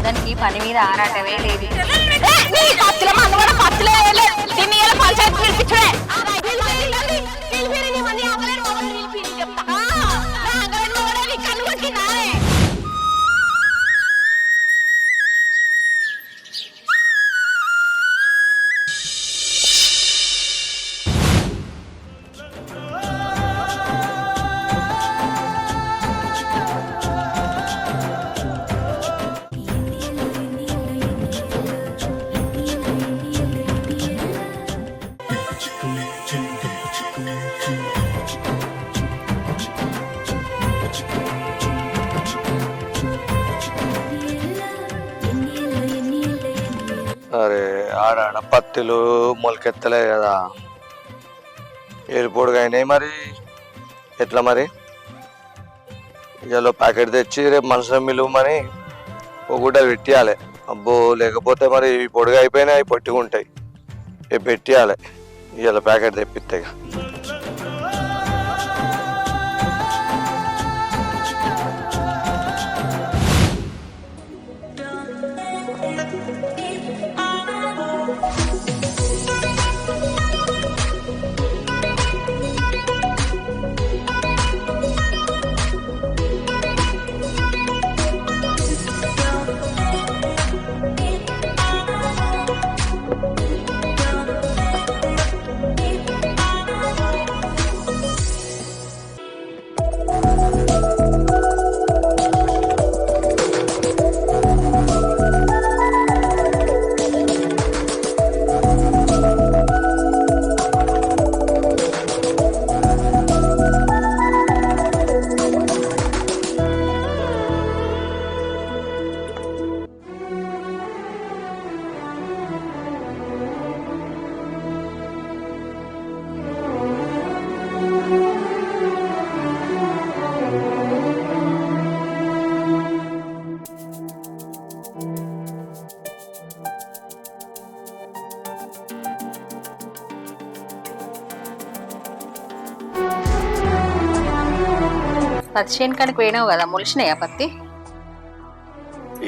దానికి పని మీద ఆరాటమే లేదు. అరే ఆడ పత్తులు మొలకెత్తలే కదా, ఎరిపోడుగా అయినాయి. మరి ఎట్లా మరి? ఇలా ప్యాకెట్ తెచ్చి రేపు మనసులో మిలువమని ఒక గుడ్డ పెట్టియాలి. అబ్బో లేకపోతే మరి పొడిగా అయిపోయినాయి, అవి పొట్టిగా ఉంటాయి. రేపు పెట్టియాలి. ఇలా ప్యాకెట్ తెప్పిస్తే పత్తి చేను కాడికి పోయినావు కదా, మొలిచినాయా పత్తి?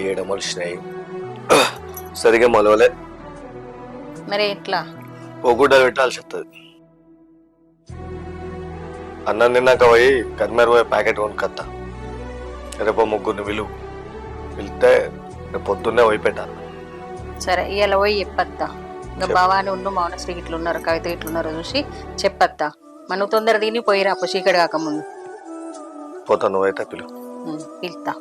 ఏడ మొలిచినాయి, సరిగా మొలవలే. మరి ఎట్లా? ఒక గుడ్డ పెట్టాల్సి వస్తుంది. అన్నం తిన్నాక పోయి కరిమేర పోయి ప్యాకెట్ కొనుక్కొత్తా. రేపు ముగ్గురిని పిలిస్తే రేపు పొద్దున్నే పోయి పెట్టాలి. సరే ఇవాళ పోయి చెప్పత్తా. ఇంకా భవాని ఉండు మౌనశ్రీ ఇట్లు ఉన్నారు, కవిత ఇట్లున్నారు చూసి చెప్పత్తా. మనం తొందర తిని పోయిరా చీకటి కాకముందు. పోతా, నువ్వైతే పిలుతా.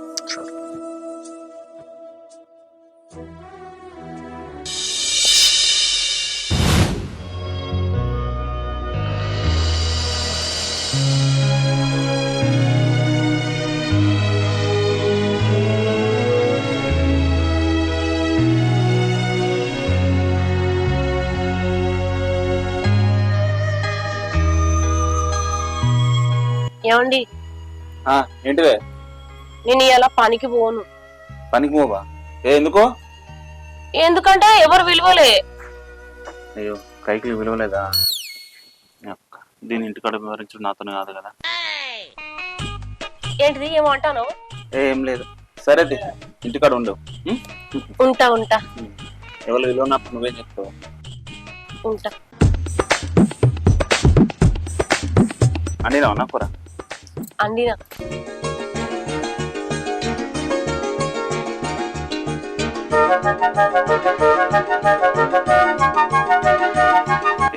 ఏమండి? ఏంటిదే? నేను ఇలా పనికి పోను. పనికి పోవా? ఎందుకో? ఎందుకంటే ఎవరు విలువలే. అయ్యో కైకి విలువలేదా? దీని ఇంటికాడ వివరించడం నాతోనే కాదు కదా. ఏంటిది? ఏమంటాను? ఏం లేదు. సరే ఇంటికాడ ఉండవు. ఉంటా ఉంటా. ఎవరు విలువనప్పుడు నువ్వేం చెప్తావు? ఉంటా. అండినా ఉన్నా కూర? అండినా.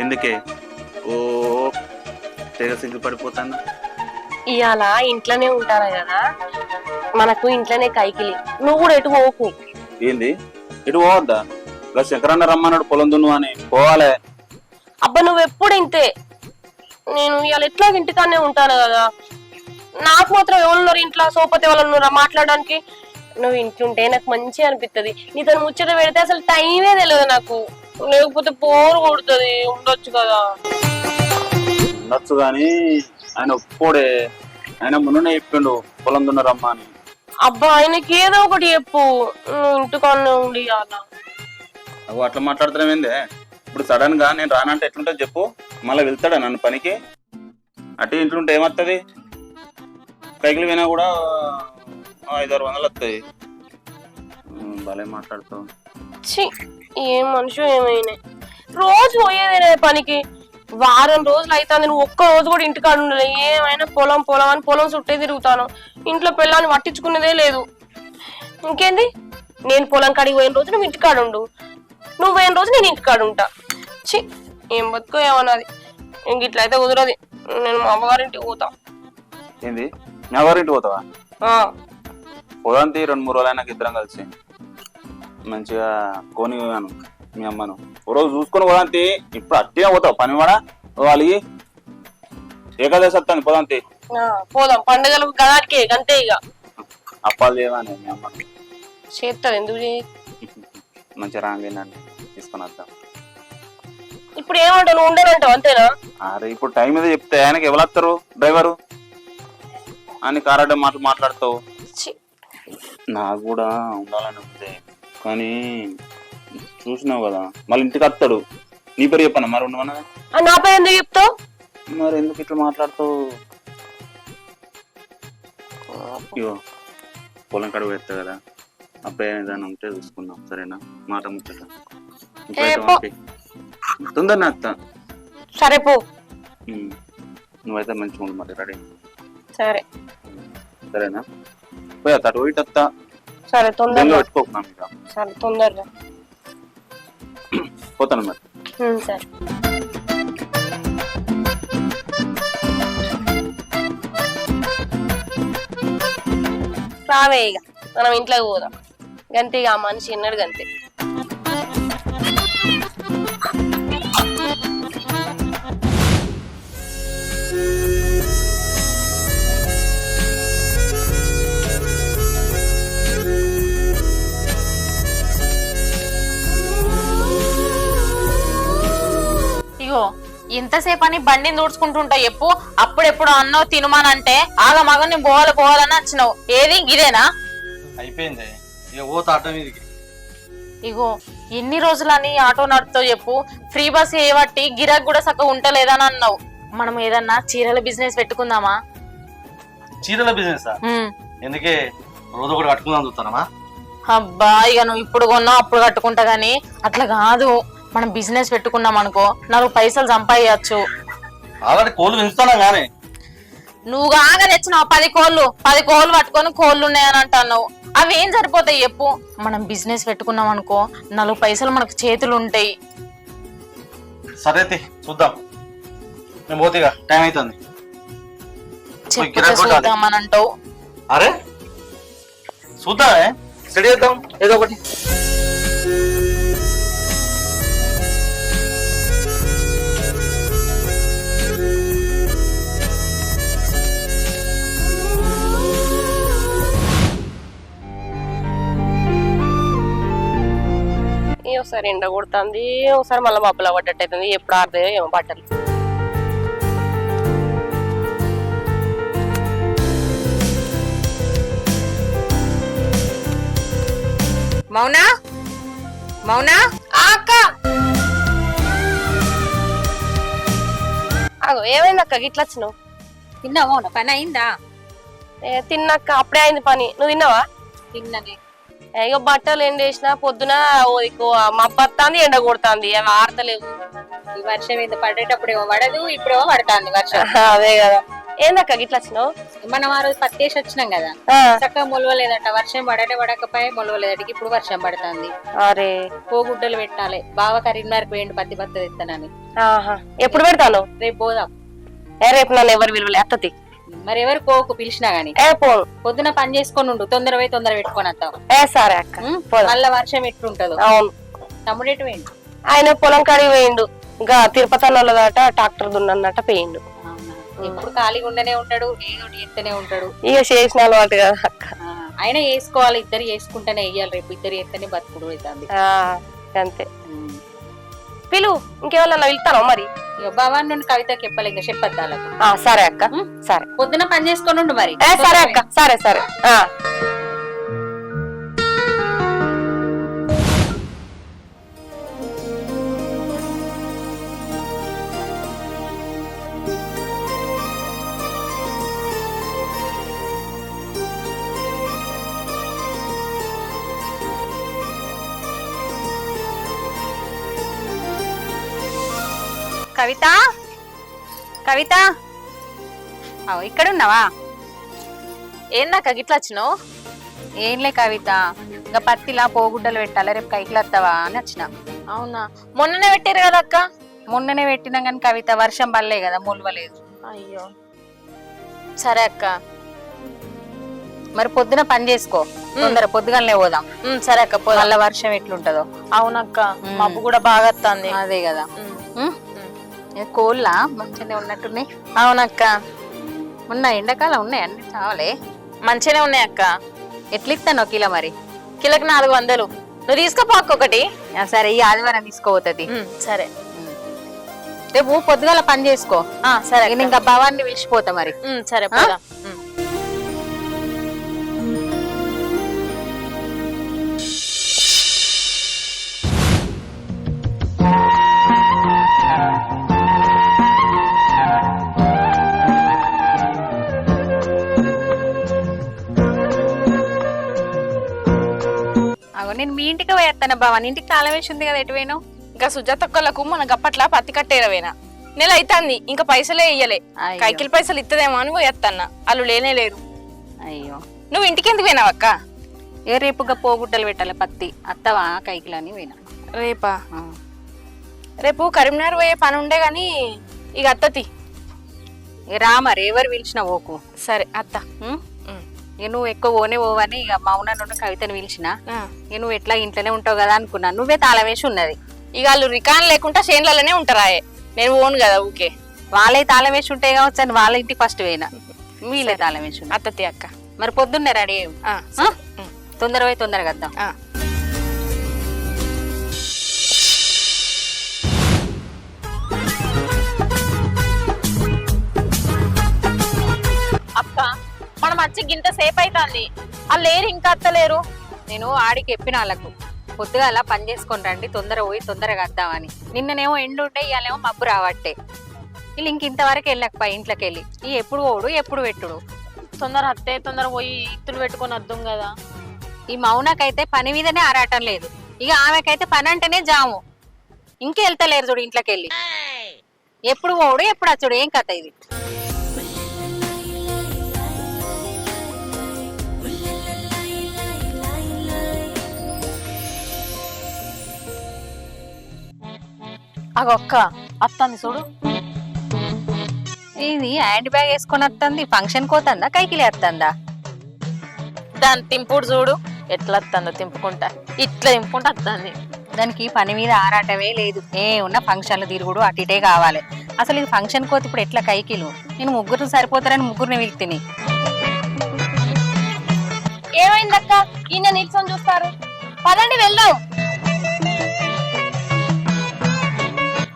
ఎందుకే ఓ తెగ సిగ్గుపడిపోతాను? ఇవాళ ఇంట్లోనే ఉంటారా కదా, మనకు ఇంట్లోనే కైకిలి. నువ్వు కూడా ఎటు పోకు. ఏంది ఇటు పోవద్దా? ఇలా శంకరన్న రమ్మన్నాడు పొలం దున్ను అని పోవాలే. అబ్బా నువ్వు ఎప్పుడు ఇంతే. నేను ఇవాళ ఎట్లా ఇంటికానే ఉంటాను కదా, నాకు మాత్రం ఎవరున్నారు ఇంట్లో? సోపతి ఎవరున్నారా మాట్లాడడానికి? నువ్వు ఇంట్లుంటే నాకు మంచిగా అనిపిస్తుంది. నీతో ముచ్చట పెడితే అసలు టైమే తెలియదు నాకు. లేకపోతే బోర్ కొడుతుంది. ఉండొచ్చు కదా. ఉండొచ్చు గాని ఆయన ఒప్పుకోడే. ఆయన ముందునే చెప్పిండు పొలం దున్నరమ్మా అని. అబ్బా ఆయనకి ఏదో ఒకటి చెప్పు. నువ్వు ఇంటికానే ఉండి అలా అవు అట్లా మాట్లాడుతున్నామేందే? ఇప్పుడు సడన్ గా నేను రానంటే ఎట్లుంటుంది చెప్పు? మళ్ళీ వెళ్తాడా నన్ను పనికి? అటు ఇంట్లుంటే ఏమవుతుంది? కైకిలు వినా కూడా 500-600 వస్తాయి. భలే మాట్లాడుతావు. ఛీ, ఏం మనిషి ఏమైనా రోజు పోయేదేనే పనికి. వారం రోజులు అవుతుంది, నువ్వు ఒక్క రోజు కూడా ఇంటికాడ ఉండలే. ఏమైనా పొలం పొలం అని పొలం చుట్టే తిరుగుతాను, ఇంట్లో పిల్లల్ని పట్టించుకునేదే లేదు. ఇంకేంది, నేను పొలం కాడికి పోయిన రోజు నువ్వు ఇంటికాడ ఉండు, నువ్వు పోయిన రోజు నేను ఇంటికాడ ఉంటా. ఛీ, ఏం బతుకో ఏమన్నది. ఇంక ఇట్లయితే కుదరది, నేను మా అమ్మగారింటికి పోతా. ఏంది మీ అవ్వారింటికి పోతావా? ఆ, పోదాంతి 2-3 రోజులు అయినాక ఇద్దరం కలిసి మంచిగా కోని పోయాను మీ అమ్మను. ఓ రోజు చూసుకొని పోదాంతి. ఇప్పుడు అట్టిగా పోతావు పని కూడా వాళ్ళకి ఏకాదశి వస్తాను. పోదాంతి. పోదాం, పండుగలకు గదానికే అంతే. ఇక అప్పాలు చేయవాని మీ అమ్మను చేస్తుంది, ఎందుకు మంచిగా రాంగేనండి తీసుకొని వద్దాం. ఇప్పుడు ఏమంటావు, నువ్వు ఉండనంటావు అంతేనా? అరే ఇప్పుడు టైం మీద చెప్తే ఆయనకి ఎవరు వస్తారు? డ్రైవరు అని కారాడే మాట్లాడతావు. నాకు కూడా ఉండాలని ఉంది, కానీ చూసినావు కదా మళ్ళీ ఇంటికి వస్తాడు. నీ పేరు చెప్పాను మరి ఉండమన్నా. నా పేరు ఎందుకు చెప్తావు? మరి ఎందుకు ఇట్లా మాట్లాడుతావు? ఇగో పొలం కడుగు వేస్తా కదా, అబ్బాయి ఏదైనా ఉంటే చూసుకుందాం సరేనా? మాట ముచ్చట తొందరనే వస్తా. సరే పో. నువ్వైతే మంచిగా ఉండు మరి. రెడీ? సరే సరేనా? పోయా తటు పోయి వస్తా. సరే తొందరగా పెట్టుకోకున్నా మీద. సరే తొందరగా పోతాను మరి. సరే. రావే ఇక మనం ఇంట్లోకి పోదాం. గంతే, ఇక ఆ మనిషి ఎన్నడు గంతే. ఇగో ఇంతసేపు అని బండిని దూడ్చుకుంటుంటా చెప్పు. అప్పుడెప్పుడు అన్నావు తినుమానంటే ఆగ మగ నేను పోవాలని వచ్చినావు. ఏది ఇదేనా? అయిపోయింది ఇక పోతా ఆటో మీదకి. ఇగో ఎన్ని రోజులని ఆటో నడుపుతావు చెప్పు. ఫ్రీ బస్ ఏవట్టి గిరాక్ కూడా చక్కగా ఉంటలేదని అన్నావు. మనం ఏదన్నా చీరల బిజినెస్ పెట్టుకుందామా? చీరల బిజినెస్ ఎందుకే రోజు కూడా కట్టుకుందాం చూస్తానమా? అబ్బా ఇక నువ్వు ఇప్పుడు కొన్నావు అప్పుడు కట్టుకుంటా గానీ అట్లా కాదు. మనం బిజినెస్ పెట్టుకున్నాం అనుకో 4 పైసలు సంపాదించచ్చు. ఆల్రెడీ కోళ్ళు పెంచుతానా గానీ నువ్వు కాగా తెచ్చినావు 10 కోళ్ళు పట్టుకొని కోళ్ళు ఉన్నాయని అంటున్నావు. అవి ఏం సరిపోతాయి చెప్పు. మనం బిజినెస్ పెట్టుకున్నాం అనుకో 4 పైసలు మనకు చేతులు ఉంటాయి. సరే చూద్దాం. నేను పోతేగా టైం అవుతుంది. చూద్దామని అంటావు. అరే చూద్దామే, స్టడీ చేద్దాం ఏదో ఒకటి. ఒకసారి ఎండ కొడుతుంది, ఒకసారి మళ్ళీ మబ్బులా పడ్డట్టు అవుతుంది. ఎప్పుడు ఆరుతాయో ఏమో బట్టలు. మౌనా మౌనా అక్క అగో ఏమైంది అక్క గిట్లా వచ్చినావు? తిన్నావా? పని అయిందా? తిన్నాక అప్పుడే అయింది పని. నువ్వు తిన్నావా? తిన్ననే. ఇక బట్టలు ఎండేసిన పొద్దున మబ్బత్తాంది, ఎండ కొడుతుంది, అవి ఆడతలేవు. ఈ వర్షం ఎంత పడేటప్పుడేమో పడదు, ఇప్పుడేమో పడుతుంది వర్షం. అదే కదా. ఏందక్క గిట్లా వచ్చినావు? మనం ఆ రోజు పత్తేసి వచ్చినాం కదా, చక్కగా మొలవలేదట. వర్షం పడకపోయి మొలవలేదట. ఇప్పుడు వర్షం పడుతుంది. అరే పోగుడ్డలు పెట్టాలి. బావ కరీంనగర్కి వేయండి పత్తి బత్త తెస్తానని. ఎప్పుడు పెడతాను? రేపు పోదాం. రేపు నన్ను ఎవరు విలువలే అత్తతి. మరి ఎవరు పోకు పిలిచినా గానీ పోను. పొద్దున పని చేసుకొని ఉండు, తొందర పోయి తొందర పెట్టుకొని వస్తాం. సరే అక్క. మళ్ళా వర్షం ఎట్లుంటదో. అవును. తమ్ముడు ఎటు వేయండు? ఆయన పొలం కాడికి పోయిండు. ఇంకా తిరుపతి అన్నదట ట్రాక్టర్ దున్నన్నట పోయిండు. ఎప్పుడు ఖాళీగా ఉండనే ఉంటాడు, ఏదో ఎత్తనే ఉంటాడు. ఇక చేసిన అలవాటు కదా అక్క. ఆయన వేసుకోవాలి, ఇద్దరు వేసుకుంటేనే వేయాలి. రేపు ఇద్దరు ఎత్తనే బతుకుడు అవుతుంది. అంతే. పిలు ఇంకేమన్నా వెళ్తాను మరి. భవాన్ నుండి కవితకి చెప్పాలి, ఇంకా చెప్పద్దాలకు. సరే అక్క. సరే పొద్దున పని చేసుకొని ఉండు మరి. సరే అక్క. సరే సరే. కవిత కవిత ఇక్కడ ఉన్నావా? ఏందక్క గిట్లా వచ్చినావు? ఏంలే కవిత, ఇంకా పత్తిలా పోగుడ్డలు పెట్టాలి, రేపు కైకిలు వస్తావా అని వచ్చిన. అవునా, మొన్ననే పెట్టారు కదా అక్క. మొన్ననే పెట్టినా కానీ కవిత వర్షం పడలే కదా, మొలవలేదు. అయ్యో సరే అక్క. మరి పొద్దున పని చేసుకో, తొందర పొద్దుగానే పోదాం. సరే అక్క పోదాం. మళ్ళా వర్షం ఎట్లుంటదో. అవునక్క, మబ్బు కూడా బాగా వస్తుంది. అదే కదా. కోళ్ళ మంచిగానే ఉన్నట్టున్నాయి. అవునక్క, మొన్న ఎండాకాలం ఉన్నాయి అన్ని చావలే. మంచిగానే ఉన్నాయి అక్క. ఎట్లా ఇస్తాను కిలో? మరి కిలోకి 400. నువ్వు తీసుకోపోక్క ఒకటి. సరే, ఈ ఆదివారం తీసుకోపోతుంది. సరే, రేపు పొద్దుగాల పని చేసుకో. సరే, ఇంకా భవాన్ని పిలిచిపోతా మరి. సరే పోదాం. నేను మీ ఇంటికి పోయేస్తాను భవాని, ఇంటికి తాళం వేసి ఉంది కదా, ఎటు పోయినావు? ఇంకా సుజాతక్కలకు మన గప్పట్లా పత్తి కట్టేరవేనా, నెల అవుతుంది ఇంకా పైసలే ఇయ్యలే. కైకిల్ పైసలు ఇత్తదేమో అని పోయేత్తన్నా, వాళ్ళు లేనే లేరు. అయ్యో, నువ్వు ఇంటికి ఎందుకు పోయినావు అక్క? రేపుగా పోగుడ్డలు పెట్టాలి పత్తి, అత్తవా కైకిలని పోయినా. రేపా? రేపు కరీంనగర్ పోయే పని ఉండే గాని ఇక అత్తతి రా. మరి ఎవరు పిలిచిన ఓకు. సరే అత్త. ఇక నువ్వు ఎక్కువ పోవని ఇక మౌన నుండి కవితను పిలిచిన. ఇక నువ్వు ఎట్లా ఇంట్లోనే ఉంటావు కదా అనుకున్నా, నువ్వే తాళం వేసి ఉన్నది. ఇక వాళ్ళు రికాన్ లేకుండా చేన్లలోనే ఉంటారాయే, నేను పోను కదా ఊకే. వాళ్ళే తాళం వేసి ఉంటాయి కావచ్చు అని వాళ్ళ ఇంటికి ఫస్ట్ పోయినా, వీళ్ళే తాళం వేసి. అత్తతి అక్క. మరి పొద్దున్నే రెడీ తొందర పోయి తొందరగా వద్దాం. అక్క మనం వచ్చి గింత సేపు అవుతుంది, వాళ్ళు లేరు, ఇంకా అత్తలేరు. నేను ఆడికి చెప్పిన వాళ్ళకు పొద్దుగాల పని చేసుకొని రండి, తొందర పోయి తొందరగా వద్దామని. నిన్ననేమో ఎండు ఉంటే ఇవాళేమో మబ్బు రావట్టే. వీళ్ళు ఇంక ఇంతవరకు వెళ్ళకపోయి ఇంట్లోకి వెళ్ళి ఈ ఎప్పుడు పోడు ఎప్పుడు పెట్టుడు. తొందర అత్తే తొందర పోయి ఇత్తులు పెట్టుకొని వద్దాం కదా. ఈ మౌనకైతే పని మీదనే ఆరాటం లేదు, ఇక ఆమెకైతే పని అంటేనే జాము. ఇంకే వెళ్తలేరు చూడు ఇంట్లోకి వెళ్ళి, ఎప్పుడు పోడు ఎప్పుడు వచ్చుడు, ఏం కథ ఇది? అగొక్క అత్తంది చూడు. ఇది హ్యాండ్ బ్యాగ్ వేసుకొని వస్తుంది, ఫంక్షన్ కోతుందా కైకిలి వస్తుందా? దాని తింపుడు చూడు ఎట్లా వస్తుందో, తింపుకుంటా ఇట్లా తింపుకుంటా వస్తుంది. దానికి పని మీద ఆరాటమే లేదు, ఏ ఉన్న ఫంక్షన్లు తిరుగుడు అటు ఇటే కావాలి. అసలు ఇది ఫంక్షన్ కోతి ఇప్పుడు ఎట్లా కైకిలు? నేను ముగ్గురు సరిపోతారని ముగ్గురిని వెళ్తిని. ఏమైందక్క? ఈయన నిల్చొని చూస్తారు, పదండి వెళ్దాం.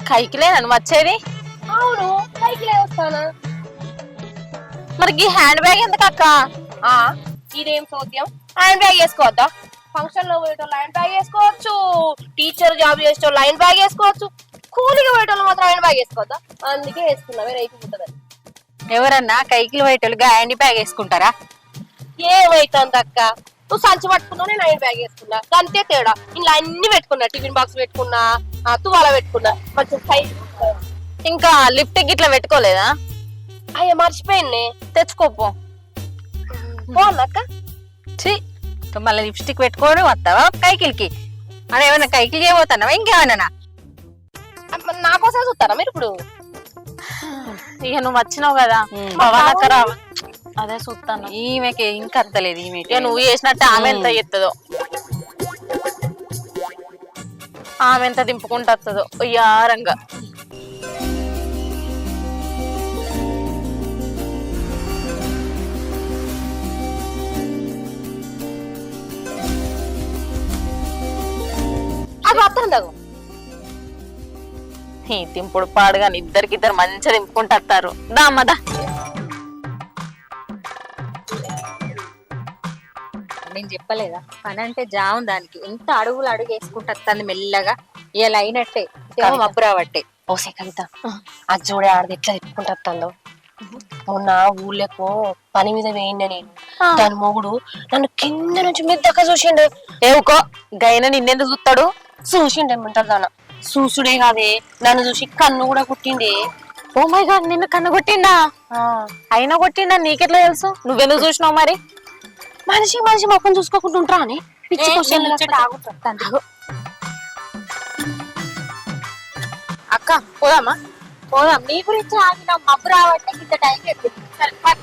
కైకిలే నన్ను వచ్చేది. అవును, కైకిలే వస్తానా. మరి ఈ హ్యాండ్ బ్యాగ్ ఎందుకు అక్క? ఇదేం సోద్యం? హ్యాండ్ బ్యాగ్ వేసుకోవద్దా? ఫంక్షన్ లో పోయేటోళ్ళు హ్యాండ్ బ్యాగ్ వేసుకోవచ్చు, టీచర్ జాబ్ చేసేటోళ్ళు హ్యాండ్ బ్యాగ్ వేసుకోవచ్చు, కూలికి పోయేటోళ్ళు మాత్రం హ్యాండ్ బ్యాగ్ వేసుకోవద్దా? అందుకే వేసుకున్నా, వేరే అయిపోతుంది. ఎవరన్నా కైకిలు పోయేటోళ్ళుగా హ్యాండ్ బ్యాగ్ వేసుకుంటారా? ఏమైతుంది అక్క, నువ్వు సంచి పట్టుకున్నావు, నేను హ్యాండ్ బ్యాగ్ వేసుకున్నా, అంతే తేడా. ఇలా అన్ని పెట్టుకున్నా, టిఫిన్ బాక్స్ పెట్టుకున్నా, తువాల పెట్టుకున్నా, కొంచెం సైజ్. ఇంకా లిఫ్ట్ గిట్లా పెట్టుకోలేదా? అయ్యా మర్చిపోయింది, తెచ్చుకోపో. బాగుందక్క. మళ్ళీ లిప్స్టిక్ పెట్టుకోవడం వస్తావా కైకిలికి? అని ఏమన్నా కైకిలి చేయబోతున్నావా ఇంకేమన్నా? నా కోసం చూస్తారా మీరు ఇప్పుడు? ఇక నువ్వు వచ్చినావు కదా, భవానక్క రా. అదే చూస్తాను. ఈమెకి ఇంకా అత్తలేదు. ఈమె ఇక నువ్వు చేసినట్టు ఆమె ఎంత ఎత్తదో, ఆమె ఎంత దింపుకుంటూ వస్తుందో యారంగా. ఈ తింపుడు పాడుగా ఇద్దరికిద్దరు మంచిగా దింపుకుంటూ వస్తారు. దా అమ్మదా. నేను చెప్పలేదా పని అంటే జాము, దానికి ఎంత అడుగులు అడుగు వేసుకుంటూ వస్తుంది మెల్లగా. ఇలా అయినట్టే మబ్బు రావట్టే. ఓసే కవిత, అది చూడే ఆడది ఎట్లా తిప్పుకుంటూ వస్తుందో. మొన్న ఊళ్ళకు పని మీద వేయండి నేను, దాని మొగుడు నన్ను కింద నుంచి మెద్దక చూసిండు. ఏవుకో గైన నిన్నెందుకు చూస్తాడు? చూసిండేమంటారు దాన. చూసుడే కాదే నన్ను చూసి కన్ను కూడా కుట్టిండే. ఓ మై గాడ్, నిన్ను కన్ను కొట్టిండా? అయినా కొట్టిండా నీకెట్లా తెలుసు? నువ్వెందుకు చూసినావు మరి? మనిషి మనిషి మొక్కను చూసుకోకుండా ఉంటా అని పిచ్చి క్వశ్చన్ అక్క పోదామా? పోదాం. నీ గురించి ఆగిన మబ్బు రావట్టే ఇంత టైం చెప్పింది. సరే పద.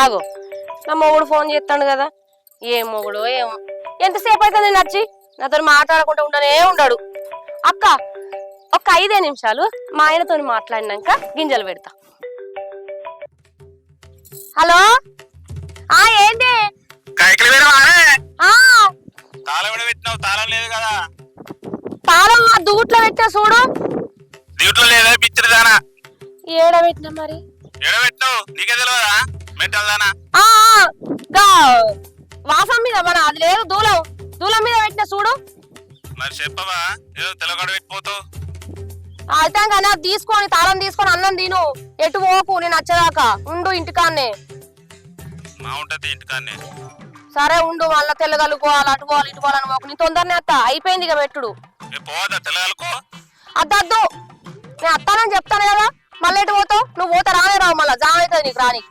ఆగో నా మొగుడు ఫోన్ చేస్తాడు కదా, ఏ మొగుడో ఏమో. ఎంతసేపు అయితే నేను వచ్చి నాతో మాట్లాడకుండా ఉండనే ఉండడు. అక్క ఒక 5 నిమిషాలు మా ఆయనతో మాట్లాడినాక గింజలు పెడతా. హలో ఏంటి? తాళం పెట్టినావు, తాళం లేదు కదా? తాళం మా దూట్లో పెట్టా చూడు. దీంట్లో లేదా పిచ్చిదానా? ఏడ పెట్టినా మరి? ఎడబెట్టినావు నీకే తెలియదా? మెంటల్ దానా? వాసం మీద మన అది లేదు, దూలం మీద పెట్టినా చూడు. మరి చెప్పవా? ఏదో తెలగడ పెట్టిపోతావు. అయితే కదా తీసుకొని తాళం తీసుకొని అన్నం తిను, ఎటు పోకు, నేను వచ్చేదాకా ఉండు ఇంటికాన్నే. మా ఉంటది ఇంటికాన్నే. సరే ఉండు, మళ్ళా తెల్లగలుకోవాలి, అటు పోవాలి ఇటు పోవాలని పోకు. నీ తొందరనే అత్త, అయిపోయింది ఇక పెట్టుడు. పోదా తెలగలుకో? అద్దద్దు, నేను అత్తానని చెప్తాను కదా, మళ్ళీ ఎటు పోతావు? నువ్వు పోతా రానే రావు, మళ్ళా జామ్ అవుతుంది నీకు రాని.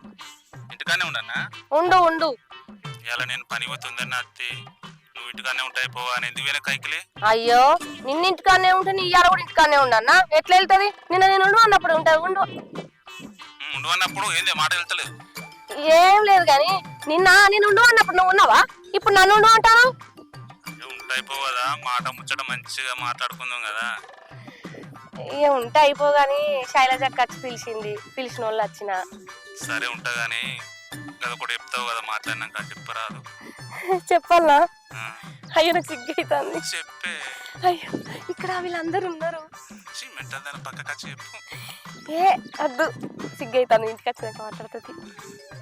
ఇంటికానే ఉండన్నా? ఉండు ఉండు. ఇలా నేను పని పోతుందని అత్తి నువ్వు ఇంటికానే ఉంటాయి పోవా అని ఎందుకు వెనక కైకిలి? అయ్యో నిన్న ఇంటికానే ఉంటే నీ ఇయ్యాల కూడా ఇంటికానే ఉండన్నా? ఎట్లా వెళ్తుంది? నిన్న నేను ఉండు అన్నప్పుడు ఉంటాయి. ఉండు ఉండు అన్నప్పుడు ఏంది మాట వెళ్తలేదు? ఏం లేదు గాని నిన్న నేను ఉండు అన్నప్పుడు నువ్వు ఉన్నావా? ఇప్పుడు నన్ను ఉండు అంటాను. ఉంటాయి పోవదా? మాట ముచ్చట మంచిగా మాట్లాడుకుందాం కదా. ఇక ఉంటే అయిపోగాని శైలజక్క వచ్చి పిలిచిన వాళ్ళు వచ్చిన. సరే ఉంటా గాని గదొకటి చెప్తావు కదా మాట్లాడినాక, చెప్పరాదు. చెప్పాలా? అయ్యో నాకు సిగ్గైతుంది. చెప్పే. అయ్యో ఇక్కడ వీళ్ళందరూ ఉన్నారు. మెంటల్ దాని పక్కక చెప్పు. ఏ అద్దు, సిగ్గైతాను, ఇంటికి వచ్చినాక మాట్లాడుతుంది.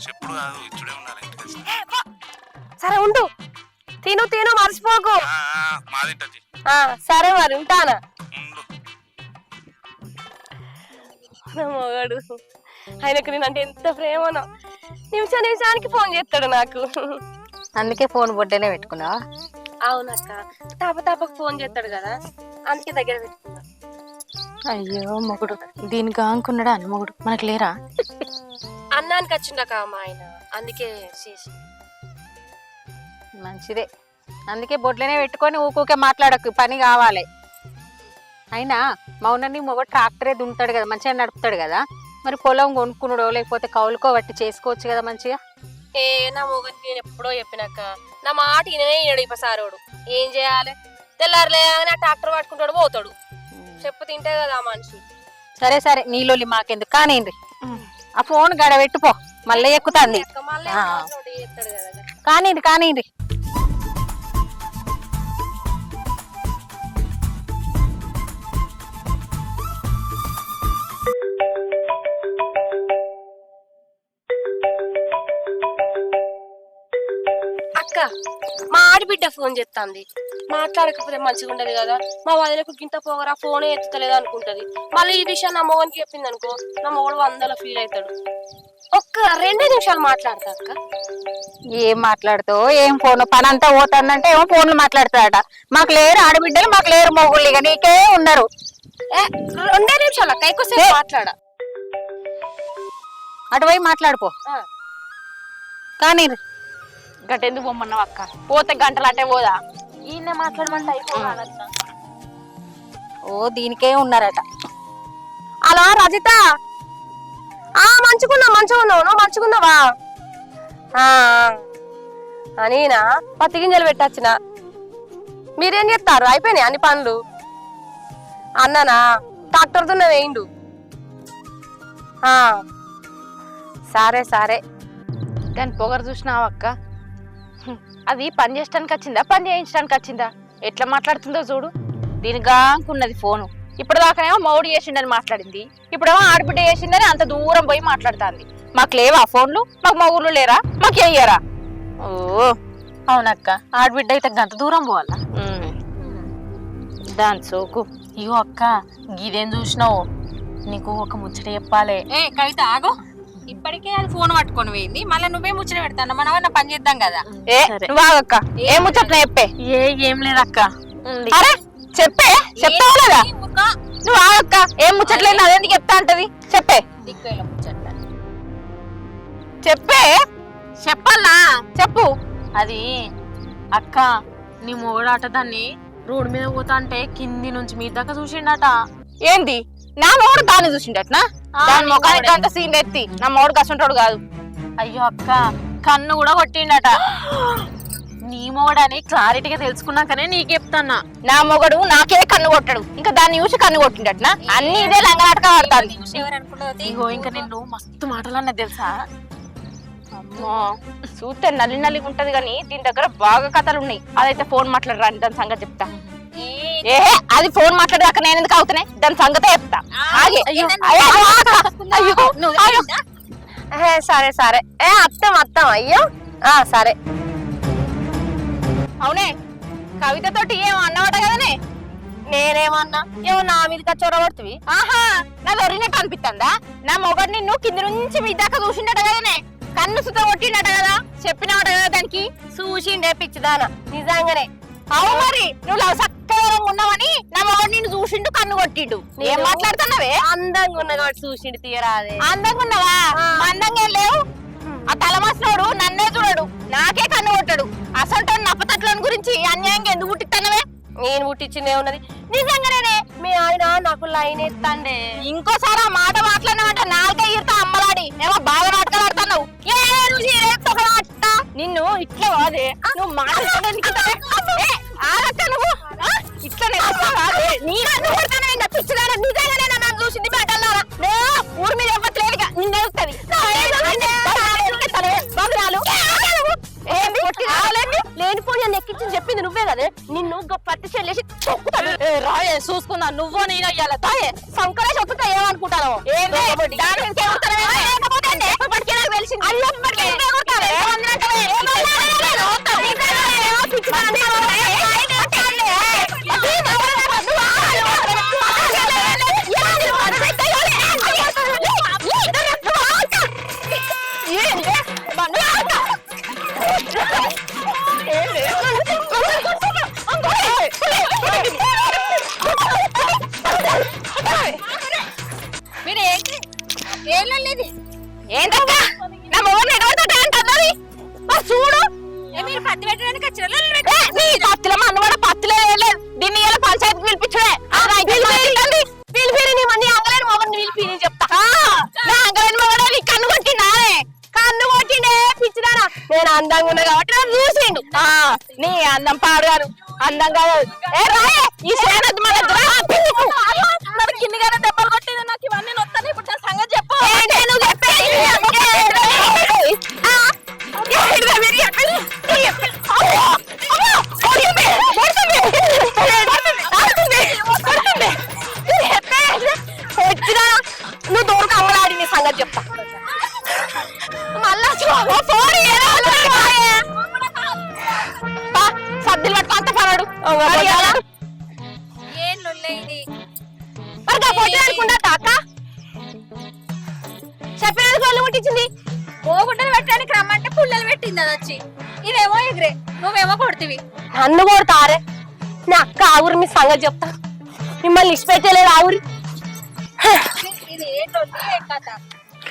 చెప్పుడు కాదు, ఇచ్చుడే ఉండాలి ఇంటికి వచ్చి. సరే ఉండు, తిను మర్చిపోకు. మాదింటది. సరే మరి ఉంటానా. ఉండు. మొగాడు ఆయనకు నేనంటే ఎంత ప్రేమనో, నిమిషానికి ఫోన్ చేస్తాడు నాకు. అందుకే ఫోన్ బొడ్డనే పెట్టుకున్నావా? అవునక్క, తాపకు ఫోన్ చేస్తాడు కదా, అందుకే దగ్గర పెట్టుకున్నా. అయ్యో మొగుడు, దీనికి ఆనుకున్నాడా అని మొగుడు మనకు లేరా? అన్నానికి వచ్చిండక మా ఆయన, అందుకే చేసి. మంచిదే, అందుకే బొడ్లనే పెట్టుకొని ఊకూకే మాట్లాడకు, పని కావాలి. అయినా మౌనని మొగ ట్రాక్టరే దున్నుతాడు కదా, మంచిగా నడుపుతాడు కదా, మరి పొలం కొనుక్కున్నాడో లేకపోతే కౌలుకో బట్టి చేసుకోవచ్చు కదా మంచిగా. నా మొగని నేను ఎప్పుడో చెప్పినాక నా మాట ఈయననే ఇప్పుడు సారోడు. ఏం చేయాలి? తెల్లారులేగానే ట్రాక్టర్ పట్టుకుంటాడు పోతాడు, చెప్పు తింటే కదా ఆ మనిషి. సరే నీలోలి మాకెందుకు, కానింది ఆ ఫోన్ గడ పెట్టుపో, మళ్ళీ ఎక్కుతాంది. కానింది. అక్క అక్క మా ఆడబిడ్డ ఫోన్ చేస్తాంది, మాట్లాడకపోతే మంచిగా ఉండదు కదా. మా వదిలకు గింత పోగరా ఫోనే ఎత్తుతలేదు అనుకుంటది. మళ్ళీ ఈ విషయం నా మొగనికి చెప్పింది అనుకో, నా మొగడు 100 ఫీల్ అవుతాడు. ఒక్క 2 నిమిషాలు మాట్లాడతా అక్క. ఏం మాట్లాడుతావు, ఏం ఫోన్ పని అంతా పోతుందంటే ఏమో ఫోన్లు మాట్లాడతాడట. మాకు లేరు ఆడబిడ్డలు, మాకు లేరు మొగుళ్ళు, ఇక నీకే ఉన్నారు. 2 నిమిషాలు అక్క, ఎక్కువసేపు మాట్లాడ. అటు పోయి మాట్లాడుకో. కానీ గట్టెందుకు పొమ్మన్నావు అక్క? పోతే గంటలు అట్టే పోదా? ఈయనే మాట్లాడమంటే అయిపోవాలన్నా. ఓ దీనికే ఉన్నారట. హలో రజిత, మంచుకున్నావు నువ్వు మంచుకున్నావా? నేనా పత్తి గింజలు పెట్టొచ్చిన. మీరేం చేస్తారు? అయిపోయినాయి అన్ని పనులు? అన్ననా ట్రాక్టర్ తో వేయిండు. సరే సరే. దాని పొగరు చూసినావు అక్క? అది పని చేసడానికి వచ్చిందా, పని చేయించడానికి వచ్చిందా? ఎట్లా మాట్లాడుతుందో చూడు. దీనిగాకున్నది ఫోను. ఇప్పుడు దాకానేమో మౌడు చేసిండని మాట్లాడింది, ఇప్పుడేమో ఆడబిడ్డ చేసిందని అంత దూరం పోయి మాట్లాడుతుంది. మాకు లేవా ఫోన్లు? మాకు మా ఊర్లు లేరా? మాకు వేయరా? ఓ అవునక్క, ఆడబిడ్డ అయితే గంత దూరం పోవాలా? దాని సోకు. ఇగో అక్క, గిదేం చూసినావు? నీకు ఒక ముచ్చట చెప్పాలి. ఏ కవిత ఆగో, ఇప్పటికే అది ఫోన్ పట్టుకొని పోయింది, మళ్ళీ నువ్వే ముచ్చట పెడతాను. మనం పని చేద్దాం కదా. ఏ నువ్వాగక్క, ఏం ముచ్చట చెప్పే. ఏం లేదక్క. అరే చెప్పే, చెప్తావు లేదా? నువ్వు ఆగక్క, ఏం ముచ్చట్లేదు, అదేందుకు చెప్తా అంటది. చెప్పే చెప్పే, చెప్పాలా? చెప్పు. అది అక్క, నీ మొగడాట దాన్ని రోడ్డు మీద పోతా అంటే కింది నుంచి మీ దాకా చూసిండట. ఏంది? నా మొగడు దాన్ని చూసిండటనా? దాని మొగానికి అంత సీన్ ఎత్తి నా మొగడు కసుంటాడు కాదు. అయ్యో అక్క, కన్ను కూడా కొట్టిండట. నీ మొగడని క్లారిటీగా తెలుసుకున్నాకనే నీకు చెప్తాన్నా. నా మొగడు నాకే కన్ను కొట్టాడు, ఇంకా దాన్ని చూసి కన్ను కొట్టిండటనా? అన్ని ఇదే లంగనాటక పడతాను. ఇగో ఇంకా నిన్ను మస్తు మాటలు అన్నది తెలుసా? అమ్మో, చూస్తే నల్లి నల్లిగా ఉంటది కానీ దీని దగ్గర బాగా కథలు ఉన్నాయి. అదైతే ఫోన్ మాట్లాడరా, దాని సంగతి చెప్తా. ఏ అది ఫోన్ మాట్లాడాక నేను ఎందుకు అవుతున్నాయి, దాని సంగతే చెప్తా. సరే సరే. అత్తం అయ్యో సరే. అవునే, కవితతోటి ఏమో అన్నమాట కదనే? నేనేమన్నా? ఏమో నా మీదకి చొరబడుతుంది. ఆహా, నాది ఒరిగినట్టు అనిపిస్తుందా? నా మొగడు నిన్ను కింది నుంచి మీ దాకా చూసిండట కదనే? కన్ను సుత కొట్టిండట కదా? చెప్పినవాట కదా దానికి? చూసిండే పిచ్చిదానా, నిజంగానే. అవు మరి, నువ్వు సక్కగా ఉన్నావని నా మొగడు నిన్ను చూసిండు, కన్ను కొట్టిండు. ఏం మాట్లాడుతున్నావే? అందంగా ఉన్నా కాబట్టి చూసిండు, తీయరాదే. అందంగా ఉన్నావా? అందంగా లేవు. ఆ తలమాసినోడు నన్నే చూడడు, నాకే కన్ను కొట్టాడు. అసలు నప్పతట్ల గురించి అన్యాయంగా ఎందుకు పుట్టిస్తానవే? నేను పుట్టించిందే ఉన్నది. నిజంగానే మీ ఆయన నాకు లైన్ ఎత్తండే. ఇంకోసారి ఆ మాట మాట్లాడినావంటే నాలుగే ఈరుతా అమ్మలాడి. ఏమో బాగా నాటకాలు ఆడుతున్నావు. నిన్ను ఇట్లా అదే నువ్వు మాట్లాడడానికి నువ్వు ఇట్లనే పిచ్చిదారా? నిజంగానే నన్ను చూసింది బయటల్లారా? ఊరి మీద ఇవ్వట్లేదుగా, నిన్ను ఎదుగుతుంది. లేనిపోయి నన్ను ఎక్కించి చెప్పింది నువ్వే కదా. నిన్ను పత్తి చెల్లేసి రాయే చూసుకున్నా, నువ్వు నేను అయ్యాల తాయే సంకరే చెప్తా. ఏమనుకుంటాను మీరు ఏంటి ఏంటక్క? నా మొగని ఎడబడతా అంటది. చూడు, మీరు పత్తి పెట్టడానికి వచ్చారు. నీ పత్తిలో మనవాడ పత్తిలో లేదు. దీన్ని ఇలా పంచాయతీకి పిలిపించడే. పిలిపిరి నీ మనీ అంగలేని మొగని పిలిపి నేను చెప్తా. నా అంగలేని మొగడే నీ కన్ను కొట్టిండే. కన్ను కొట్టిండే పిచ్చిదానా? నేను అందంగా ఉన్నా కాబట్టి నన్ను చూసిండు. నీ అందం పాడుగాను, అందం కాదు. ఏ రాయే ఈ శ్రేణి మన కిందిగానే దెబ్బలు కొట్టింది. నాకు ఇవన్నీ నొత్తాను. ఇప్పుడు నా సంగతి చెప్పు. నువ్వు చెప్పేది నువ్వు దూరకు అమ్మలాడి నీ సంగతి చెప్తా. మళ్ళా ఏం లొల్లే ఇది? అనుకుంటా అక్క చెప్పినందుకు వాళ్ళు ముట్టించింది. పోగుంటలు పెట్టడానికి రమ్మంటే పుల్లలు పెట్టింది అది వచ్చి. ఇదేమో ఎగిరే, నువ్వేమో కొడుతీవి. నన్ను కొడతారే నా అక్క ఆవురి మీ సంగతి చెప్తా. మిమ్మల్ని ఇష్టపెట్టలేదు ఆవురి. ఇది ఏం లొల్లి ఏం కథ?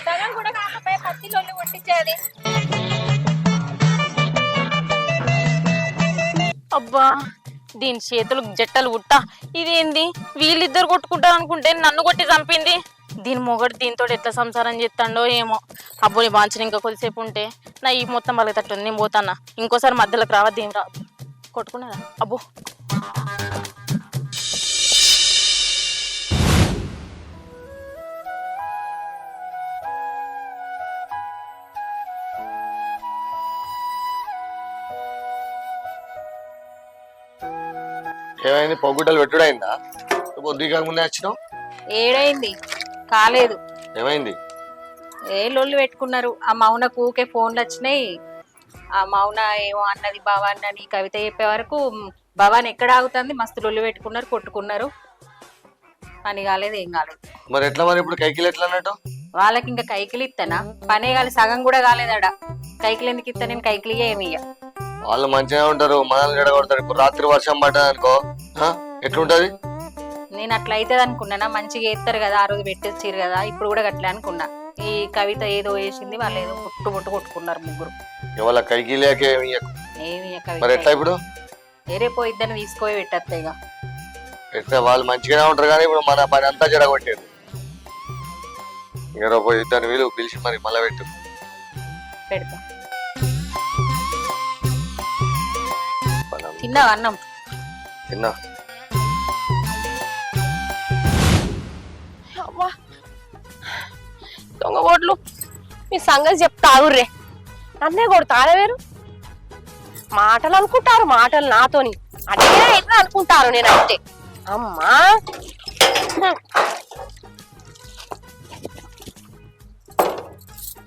సగం కూడా కాకపోయే పత్తి లొల్లి కొట్టించేది. అబ్బా దీని చేతులు జట్టలు గుట్ట. ఇదేంది వీళ్ళిద్దరు కొట్టుకుంటారు అనుకుంటే నన్ను కొట్టి చంపింది. దీని మొగడు దీంతో ఎట్లా సంసారం చేస్తాడో ఏమో. అబ్బో నీ బాంచిన ఇంకా కొద్దిసేపు ఉంటే నా ఈ మొత్తం బలగతట్టుంది. నేను పోతానా, ఇంకోసారి మధ్యలోకి రావద్దు. ఏం రావద్దు. కొట్టుకున్నారా? అబ్బో ఏమైంది? పొగ్గుడ్డలు పెట్టుడైందా? పొద్దుగా ముందే వచ్చినావు. ఏడైంది కాలేదు. ఏమైంది? ఏ లొల్లి పెట్టుకున్నారు. ఆ మౌనకు ఊకే ఫోన్లు వచ్చినాయి. ఆ మౌన ఏమో అన్నది భవాన్ అని కవిత చెప్పే వరకు భవాన్ ఎక్కడ ఆగుతుంది. మస్తు లొల్లి పెట్టుకున్నారు, కొట్టుకున్నారు. పని కాలేదు, ఏం కాలేదు. మరి ఎట్లా? మరి ఇప్పుడు కైకిలు ఎట్లా అన్నట్టు? వాళ్ళకి ఇంకా కైకిలు ఇస్తానా? పనే కాలి సగం కూడా కాలేదాడ. కైకిలు ఎందుకు ఇస్తా నేను? కైకిలిగా ఏమి ఇయ్య. వాళ్ళు మంచిగా ఉంటారు, మనల్ని జడగొడతారు. ఇప్పుడు రాత్రి వర్షం పడ్డది అనుకో ఎట్లుంటది? నేను అట్లా అవుతుంది అనుకున్నానా? మంచిగా వేస్తారు కదా, ఆ రోజు పెట్టేసారు కదా, ఇప్పుడు కూడా అట్లా అనుకున్నా. ఈ కవిత ఏదో వేసింది, వాళ్ళు ఏదో పుట్టు కొట్టుకున్నారు ముగ్గురు. ఇవాళ కైకిలేకే ఏమి మరి ఎట్లా ఇప్పుడు? వేరే పోయిద్దని తీసుకొని పెట్టేస్తా. ఇక ఎట్లా? వాళ్ళు మంచిగానే ఉంటారు కానీ ఇప్పుడు మన పని అంతా జడగొట్టారు. ఇక పోయి ఇద్దరు వీలు పిలిచి మరి మళ్ళా పెట్టు. పెడతా. తిన్నావా అన్నం? తిన్నా. దొంగ ఓట్లు మీ సంగతి చెప్తా ఆగుర్రే. నన్నే కొడతారా వేరు? మాటలు అనుకుంటారు, మాటలు నాతోని అదే ఎట్లా అనుకుంటారు. నేను అంటే అమ్మా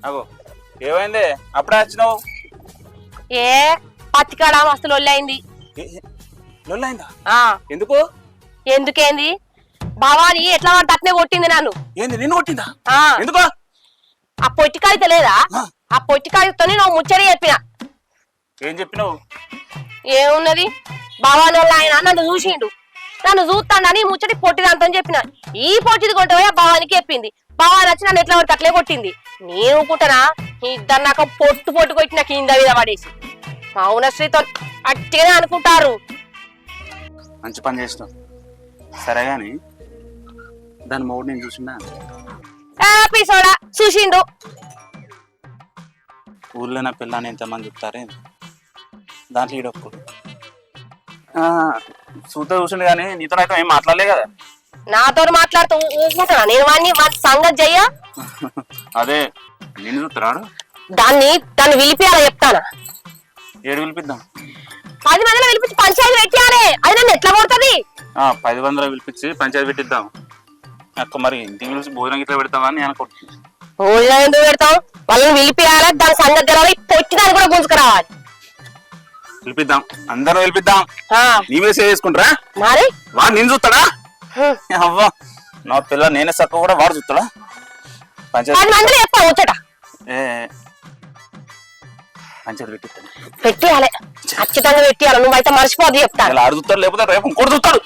అగో ఏమైంది? అప్పుడే వచ్చినావు? ఏ పత్తికాడ మస్తు లొల్లైంది. లొల్లైందా? ఎందుకు? ఎందుకేంది? భవాని ఎట్లా వాడు తట్నే కొట్టింది నన్ను. ఏంది నిన్ను కొట్టిందా? ఎందుకు? ఆ పొట్టికాడితో లేదా? ఆ పొట్టికాడితో నువ్వు ముచ్చడి చెప్పిన. ఏం చెప్పినావు? ఏమున్నది? భవాని వాళ్ళ ఆయన నన్ను చూసిండు, నన్ను చూస్తాడని ముచ్చటి పొట్టిదాంతో చెప్పిన. ఈ పొట్టిది కొంటే భవానికి చెప్పింది. భవాని వచ్చి నన్ను ఎట్లా పడితే అట్లే కొట్టింది. నేను ఊకుంటానా? ఇద్దరు నాకు పొట్టు కొట్టిన కింద మీద పడేసి. మౌనశ్రీతో అట్టిగానే అనుకుంటారు. మంచి పని చేసినావు. సరే గాని దాని మూడు నేను చూసిందా? పిసోడా చూసిండు. ఊర్లో నా పిల్లని ఎంతమంది చెప్తారే, దాంట్లో ఈడొక్కడు సూత చూసిండు. కానీ నీతో అయితే ఏం మాట్లాడలే కదా. నాతో మాట్లాడుతూ ఊకుంటానా నేను? వాడిని వాడి సంగతి చెయ్య. అదే నిన్ను చూస్తున్నాడు. దాన్ని పిలిపియాలా చెప్తానా? ఏడు పిలిపిద్దాం. 10 మందిలో పిలిపించి పంచాయతీ పెట్టాలి. అది నన్ను ఎట్లా కొడుతుంది? 10 మందిలో పిలిపించి పంచాయతీ పెట్టిద్దాం. అక్క మరి ఇంటికి పిలిచి భోజనం ఇట్లా పెడతామని నేను అనుకుంటున్నాను. భోజనం ఎందుకు పెడతాం? వాళ్ళని పిలిపియాలి, దాని సంగతి తెలవాలి, పొచ్చి దాన్ని కూడా గుంజుకురావాలి. పిలిపిద్దాం, అందరం పిలిపిద్దాం. నీవే సేవ్ చేసుకుంటారా? మరి వాడు నేను చూస్తాడా? అవ్వా నా పిల్ల నేనే చక్క కూడా వాడు చూస్తాడా? 10 మందిలో చెప్పా వచ్చట పంచాయతీ పెట్టిస్తాను. పెట్టియాలి, ఖచ్చితంగా పెట్టియాలి. నువ్వైతే మర్చిపోద్దు చెప్తాను. ఇలా ఆడు చూస్తాడు, లేకపోతే రేపు ఇంకోటి చూస్తాడు.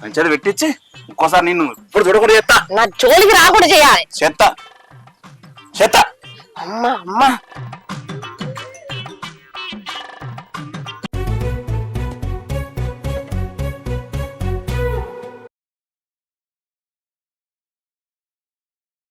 పంచాయతీ పెట్టించి ఇంకోసారి నిన్ను ఇప్పుడు చూడకుండా చేస్తా. నా జోలికి రాకుండా చేయాలి. చేస్తా. అమ్మా